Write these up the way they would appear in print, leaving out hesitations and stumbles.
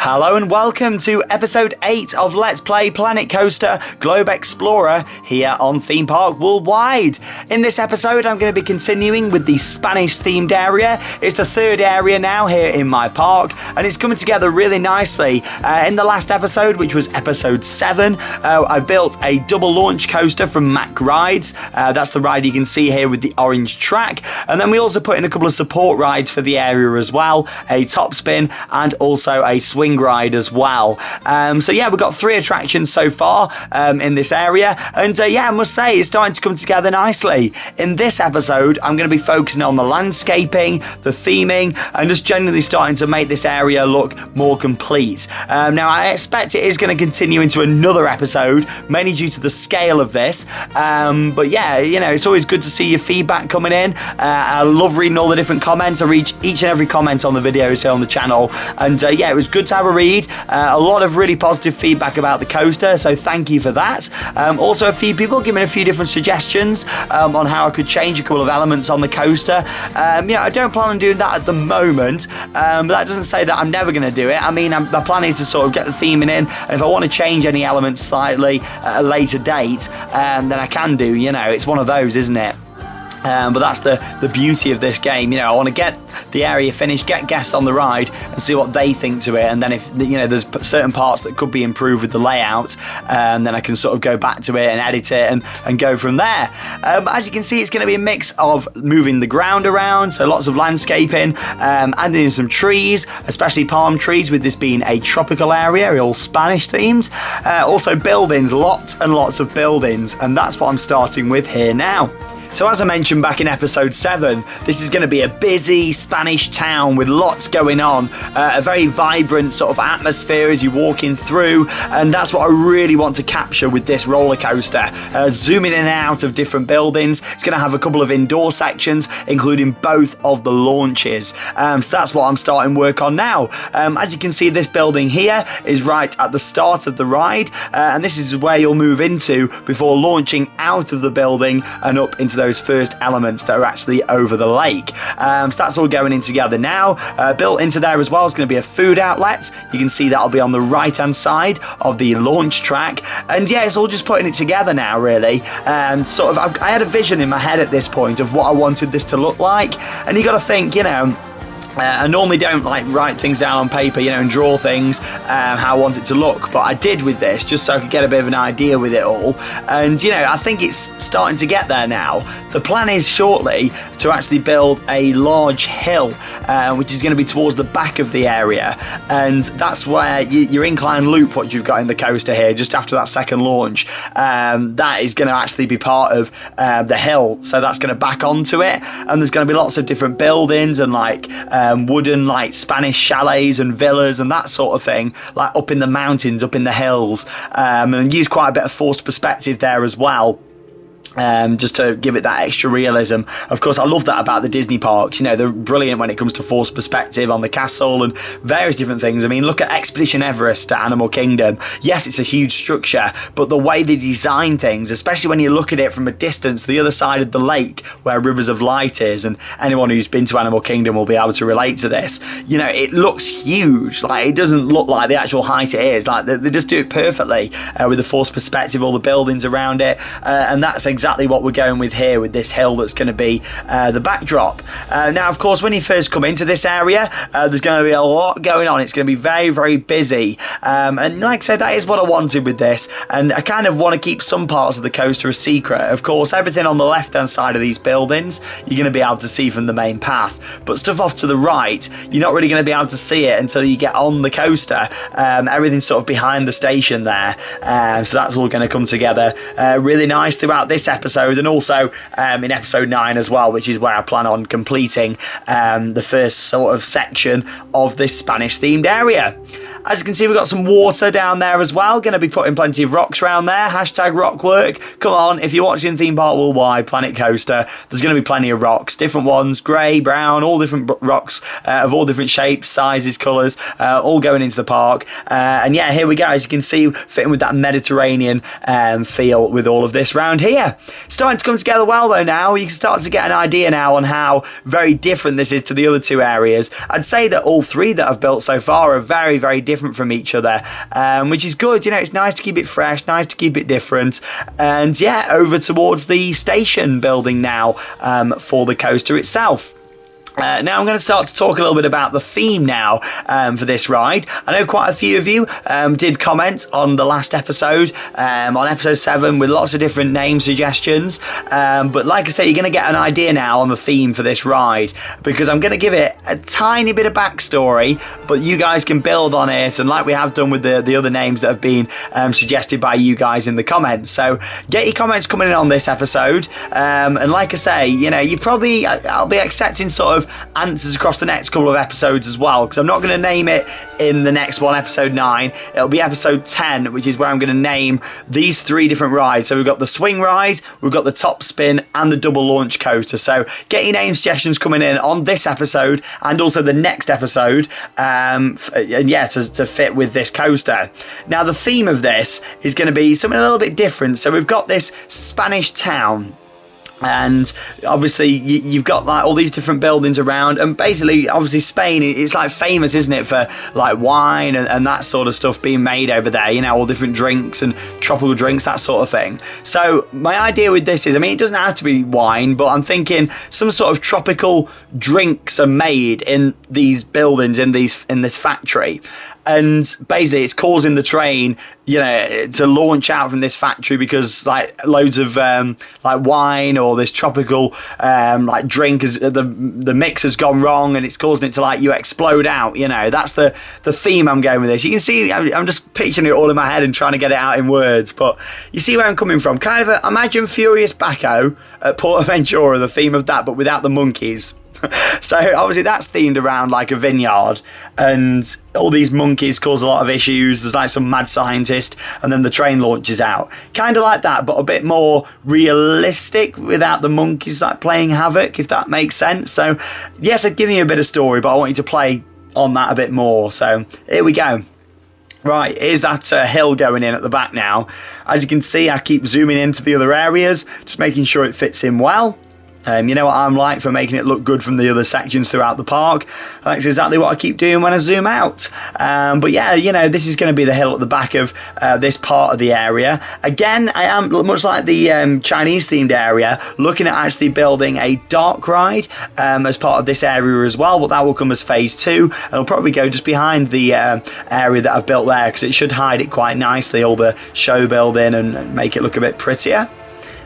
Hello and welcome to episode 8 of Let's Play Planet Coaster Globe Explorer here on Theme Park Worldwide. In this episode I'm going to be continuing with the Spanish themed area. It's the third area now here in my park and it's coming together really nicely. In the last episode, which was episode 7, I built a double launch coaster from Mack Rides. That's the ride you can see here with the orange track, and then we also put in a couple of support rides for the area as well, a top spin and also a swing ride as well. So yeah, we've got 3 attractions so far in this area, and yeah, I must say it's starting to come together nicely. In this episode I'm going to be focusing on the landscaping, the theming, and just generally starting to make this area look more complete. Now I expect it is going to continue into another episode, mainly due to the scale of this, but yeah, you know, it's always good to see your feedback coming in. I love reading all the different comments. I read each and every comment on the videos here on the channel, and yeah, it was good to have a read. A lot of really positive feedback about the coaster, so thank you for that. Also, a few people giving a few different suggestions on how I could change a couple of elements on the coaster. Yeah, I don't plan on doing that at the moment, but that doesn't say that I'm never going to do it. I mean, my plan is to sort of get the theming in, and if I want to change any elements slightly at a later date, then I can do. You know, it's one of those, isn't it? But that's the beauty of this game. You know, I want to get the area finished, get guests on the ride and see what they think to it, and then if, you know, there's certain parts that could be improved with the layout, then I can sort of go back to it and edit it and go from there. But as you can see, it's going to be a mix of moving the ground around, so lots of landscaping, adding in some trees, especially palm trees, with this being a tropical area, all Spanish themed. Also buildings, lots and lots of buildings, and that's what I'm starting with here now. So as I mentioned back in episode 7, this is going to be a busy Spanish town with lots going on, a very vibrant sort of atmosphere as you're walking through, and that's what I really want to capture with this roller coaster. Zooming in and out of different buildings. It's going to have a couple of indoor sections, including both of the launches. So that's what I'm starting work on now. As you can see, this building here is right at the start of the ride, and this is where you'll move into before launching out of the building and up into those first elements that are actually over the lake. So that's all going in together now. Built into there as well is going to be a food outlet. You can see that'll be on the right hand side of the launch track, and yeah, it's all just putting it together now really. Sort of I had a vision in my head at this point of what I wanted this to look like, and you got to think, you know, I normally don't like write things down on paper, you know, and draw things how I want it to look, but I did with this just so I could get a bit of an idea with it all, and you know, I think it's starting to get there now. The plan is shortly to actually build a large hill, which is going to be towards the back of the area, and that's where your incline loop, what you've got in the coaster here, just after that second launch, that is going to actually be part of the hill, so that's going to back onto it, and there's going to be lots of different buildings and like wooden like Spanish chalets and villas and that sort of thing, like up in the mountains, up in the hills, and use quite a bit of forced perspective there as well. Just to give it that extra realism. Of course, I love that about the Disney parks. You know, they're brilliant when it comes to forced perspective on the castle and various different things. I mean, look at Expedition Everest at Animal Kingdom. Yes, it's a huge structure, but the way they design things, especially when you look at it from a distance, the other side of the lake where Rivers of Light is, and anyone who's been to Animal Kingdom will be able to relate to this. You know, it looks huge. Like, it doesn't look like the actual height it is. Like, they just do it perfectly with the forced perspective, all the buildings around it, and that's exactly what we're going with here with this hill that's going to be the backdrop. Now, of course, when you first come into this area, there's going to be a lot going on. It's going to be very, very busy. And like I said, that is what I wanted with this. And I kind of want to keep some parts of the coaster a secret. Of course, everything on the left-hand side of these buildings, you're going to be able to see from the main path. But stuff off to the right, you're not really going to be able to see it until you get on the coaster. Everything's sort of behind the station there. So that's all going to come together really nice throughout this episode, and also in episode 9 as well, which is where I plan on completing the first sort of section of this Spanish themed area. As you can see, we've got some water down there as well. Going to be putting plenty of rocks around there. Hashtag rock work. Come on, if you're watching Theme Park Worldwide Planet Coaster, there's going to be plenty of rocks. Different ones, grey, brown, all different rocks of all different shapes, sizes, colours, all going into the park. And yeah, here we go. As you can see, fitting with that Mediterranean feel with all of this round here. Starting to come together well though now. You can start to get an idea now on how very different this is to the other two areas. I'd say that all 3 that I've built so far are very, very different different from each other, which is good. You know, it's nice to keep it fresh, nice to keep it different. And yeah, over towards the station building now for the coaster itself. Now I'm going to start to talk a little bit about the theme now for this ride. I know quite a few of you did comment on the last episode, on episode 7, with lots of different name suggestions. But like I say, you're going to get an idea now on the theme for this ride, because I'm going to give it a tiny bit of backstory, but you guys can build on it, and like we have done with the other names that have been suggested by you guys in the comments. So get your comments coming in on this episode. And like I say, you know, I'll be accepting sort of answers across the next couple of episodes as well, because I'm not going to name it in the next one, episode 9. It'll be episode 10, which is where I'm going to name these 3 different rides. So we've got the swing ride, we've got the top spin, and the double launch coaster. So get your name suggestions coming in on this episode and also the next episode, and yeah, to fit with this coaster. Now the theme of this is going to be something a little bit different. So we've got this Spanish town, and obviously you've got like all these different buildings around, and basically obviously Spain, it's like famous, isn't it, for like wine and that sort of stuff being made over there, you know, all different drinks and tropical drinks, that sort of thing. So my idea with this is, I mean, it doesn't have to be wine, but I'm thinking some sort of tropical drinks are made in these buildings, in this factory. And basically it's causing the train, you know, to launch out from this factory, because like loads of like wine or this tropical like drink, the mix has gone wrong, and it's causing it to like you explode out. You know, that's the theme I'm going with this. You can see I'm just picturing it all in my head and trying to get it out in words, but you see where I'm coming from. Kind of imagine Furious Baco at Portaventura, the theme of that, but without the monkeys. So obviously that's themed around like a vineyard, and all these monkeys cause a lot of issues. There's like some mad scientist, and then the train launches out, kind of like that, but a bit more realistic without the monkeys like playing havoc, if that makes sense. So yes, I've given you a bit of story, but I want you to play on that a bit more. So here we go. Right, here's that hill going in at the back now. As you can see, I keep zooming into the other areas, just making sure it fits in well. You know what I'm like for making it look good from the other sections throughout the park. That's exactly what I keep doing when I zoom out. But yeah, you know, this is going to be the hill at the back of this part of the area. Again, I am, much like the Chinese themed area, looking at actually building a dark ride as part of this area as well, but that will come as phase 2, and it'll probably go just behind the area that I've built there, because it should hide it quite nicely, all the show building, and make it look a bit prettier.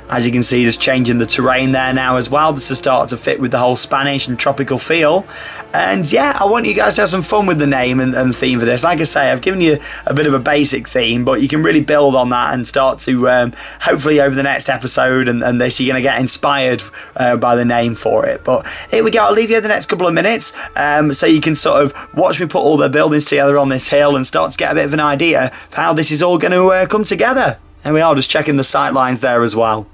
As you can see, just changing the terrain there now as well, just to start to fit with the whole Spanish and tropical feel. And yeah, I want you guys to have some fun with the name and theme for this. Like I say, I've given you a bit of a basic theme, but you can really build on that and start to, hopefully over the next episode and this, you're going to get inspired by the name for it. But here we go, I'll leave you the next couple of minutes so you can sort of watch me put all the buildings together on this hill and start to get a bit of an idea of how this is all going to come together. And we are just checking the sight lines there as well.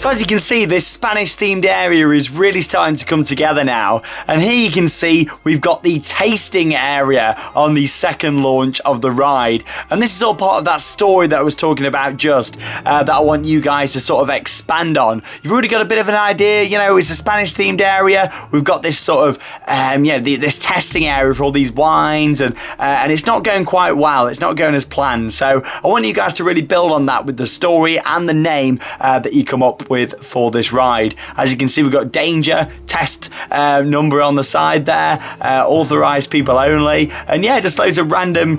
So as you can see, this Spanish themed area is really starting to come together now. And here you can see we've got the tasting area on the second launch of the ride. And this is all part of that story that I was talking about just, that I want you guys to sort of expand on. You've already got a bit of an idea, you know, it's a Spanish themed area. We've got this sort of, this testing area for all these wines, and it's not going quite well. It's not going as planned. So I want you guys to really build on that with the story and the name that you come up with for this ride. As you can see, we've got danger, test number on the side there, authorized people only, and yeah, just loads of random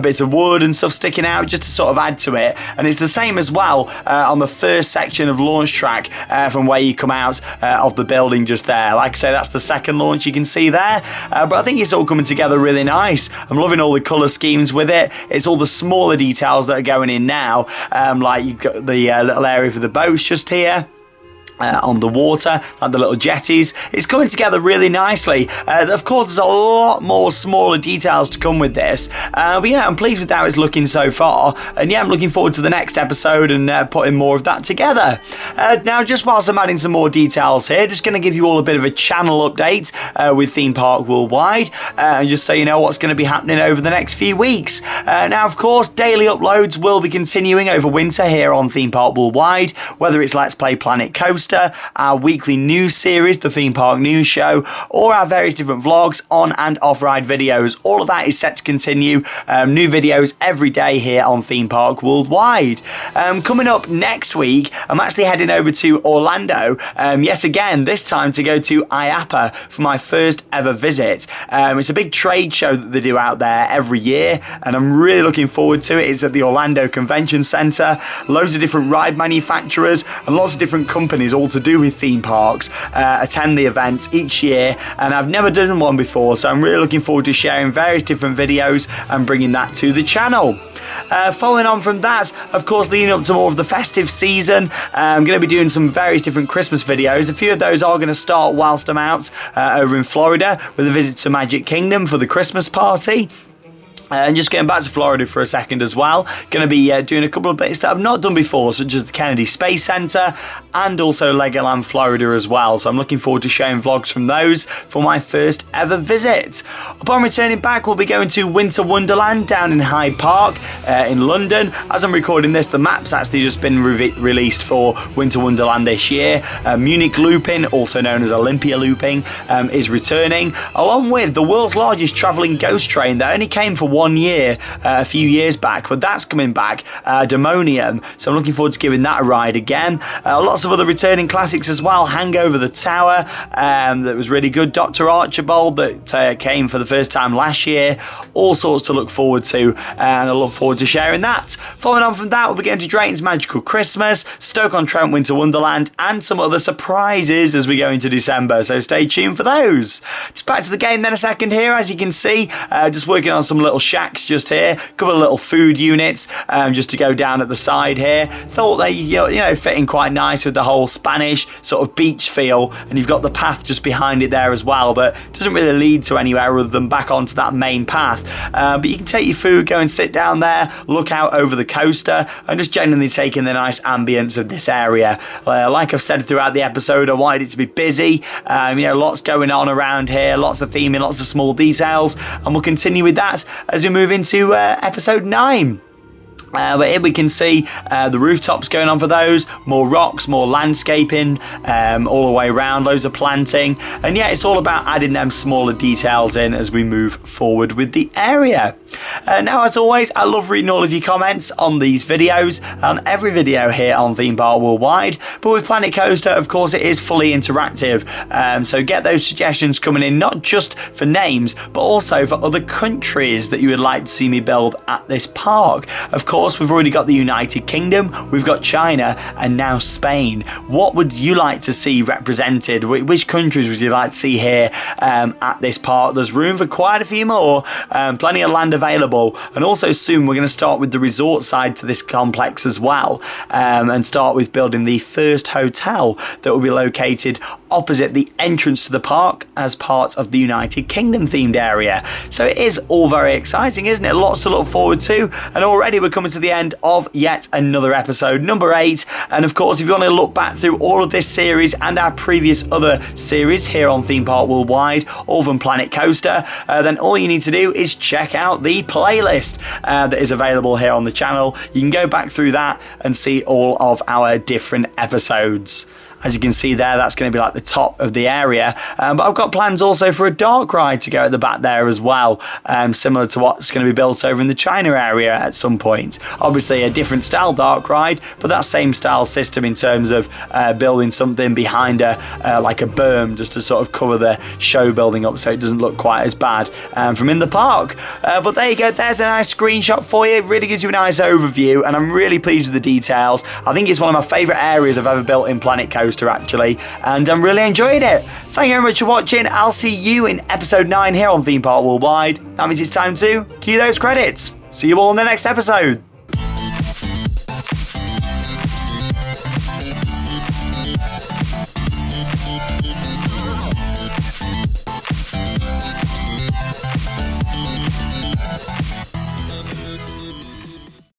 bits of wood and stuff sticking out just to sort of add to it. And it's the same as well on the first section of launch track from where you come out of the building just there. Like I say, that's the second launch you can see there, but I think it's all coming together really nice. I'm loving all the colour schemes with it. It's all the smaller details that are going in now, like you've got the little area for the boats just here. On the water, like the little jetties. It's coming together really nicely. Of course, there's a lot more smaller details to come with this, but yeah, I'm pleased with how it's looking so far, and yeah, I'm looking forward to the next episode and putting more of that together. Now, just whilst I'm adding some more details here, just going to give you all a bit of a channel update with Theme Park Worldwide, and just so you know what's going to be happening over the next few weeks. Now, of course, daily uploads will be continuing over winter here on Theme Park Worldwide, whether it's Let's Play Planet Coaster, our weekly news series, the Theme Park News Show, or our various different vlogs, on and off-ride videos. All of that is set to continue. New videos every day here on Theme Park Worldwide. Coming up next week, I'm actually heading over to Orlando, yet again, this time to go to IAAPA for my first ever visit. It's a big trade show that they do out there every year, and I'm really looking forward to it. It's at the Orlando Convention Center. Loads of different ride manufacturers and lots of different companies all to do with theme parks attend the event each year, and I've never done one before, so I'm really looking forward to sharing various different videos and bringing that to the channel. Following on from that, of course, leading up to more of the festive season, I'm going to be doing some various different Christmas videos. A few of those are going to start whilst I'm out over in Florida with a visit to Magic Kingdom for the Christmas party. And just getting back to Florida for a second as well. Going to be doing a couple of bits that I've not done before, such as the Kennedy Space Center and also Legoland Florida as well. So I'm looking forward to sharing vlogs from those for my first ever visit. Upon returning back, we'll be going to Winter Wonderland down in Hyde Park in London. As I'm recording this, the map's actually just been released for Winter Wonderland this year. Munich Looping, also known as Olympia Looping, is returning, along with the world's largest travelling ghost train that only came for 1 year a few years back, but that's coming back, Demonium, so I'm looking forward to giving that a ride again. Lots of other returning classics as well. Hangover the Tower, that was really good. Dr. Archibald, that came for the first time last year. All sorts to look forward to, and I look forward to sharing that. Following on from that, we'll be going to Drayton's Magical Christmas, Stoke-on-Trent Winter Wonderland, and some other surprises as we go into December, so stay tuned for those. Just back to the game then a second here. As you can see, just working on some little shacks just here, a couple of little food units just to go down at the side here. Thought they fit in quite nice with the whole Spanish sort of beach feel, and you've got the path just behind it there as well that doesn't really lead to anywhere other than back onto that main path, but you can take your food, go and sit down there, look out over the coaster, and just genuinely take in the nice ambience of this area. Like I've said throughout the episode, I wanted it to be busy, lots going on around here, lots of theming, lots of small details, and we'll continue with that as we move into episode 9. But here we can see the rooftops going on for those, more rocks, more landscaping all the way around, loads of planting, and yeah, it's all about adding them smaller details in as we move forward with the area. Now, as always, I love reading all of your comments on these videos, on every video here on Theme Park Worldwide, but with Planet Coaster, of course, it is fully interactive, so get those suggestions coming in, not just for names, but also for other countries that you would like to see me build at this park. Of course, we've already got the United Kingdom, we've got China, and now Spain. What would you like to see represented? Which countries would you like to see here at this park? There's room for quite a few more, plenty of land available, and also soon we're going to start with the resort side to this complex as well, and start with building the first hotel that will be located opposite the entrance to the park as part of the United Kingdom themed area. So it is all very exciting, isn't it? Lots to look forward to, and already we're coming to to the end of yet another episode, number 8. And of course, if you want to look back through all of this series and our previous other series here on Theme Park Worldwide, all from Planet Coaster, then all you need to do is check out the playlist that is available here on the channel. You can go back through that and see all of our different episodes. As you can see there, that's going to be like the top of the area. But I've got plans also for a dark ride to go at the back there as well, similar to what's going to be built over in the China area at some point. Obviously a different style dark ride, but that same style system in terms of building something behind like a berm just to sort of cover the show building up so it doesn't look quite as bad from in the park. But there you go, there's a nice screenshot for you. It really gives you a nice overview, and I'm really pleased with the details. I think it's one of my favourite areas I've ever built in Planet Coaster actually, and I'm really enjoying it. Thank you very much for watching. I'll see you in episode 9 here on Theme Park Worldwide. That means it's time to cue those credits. See you all in the next episode.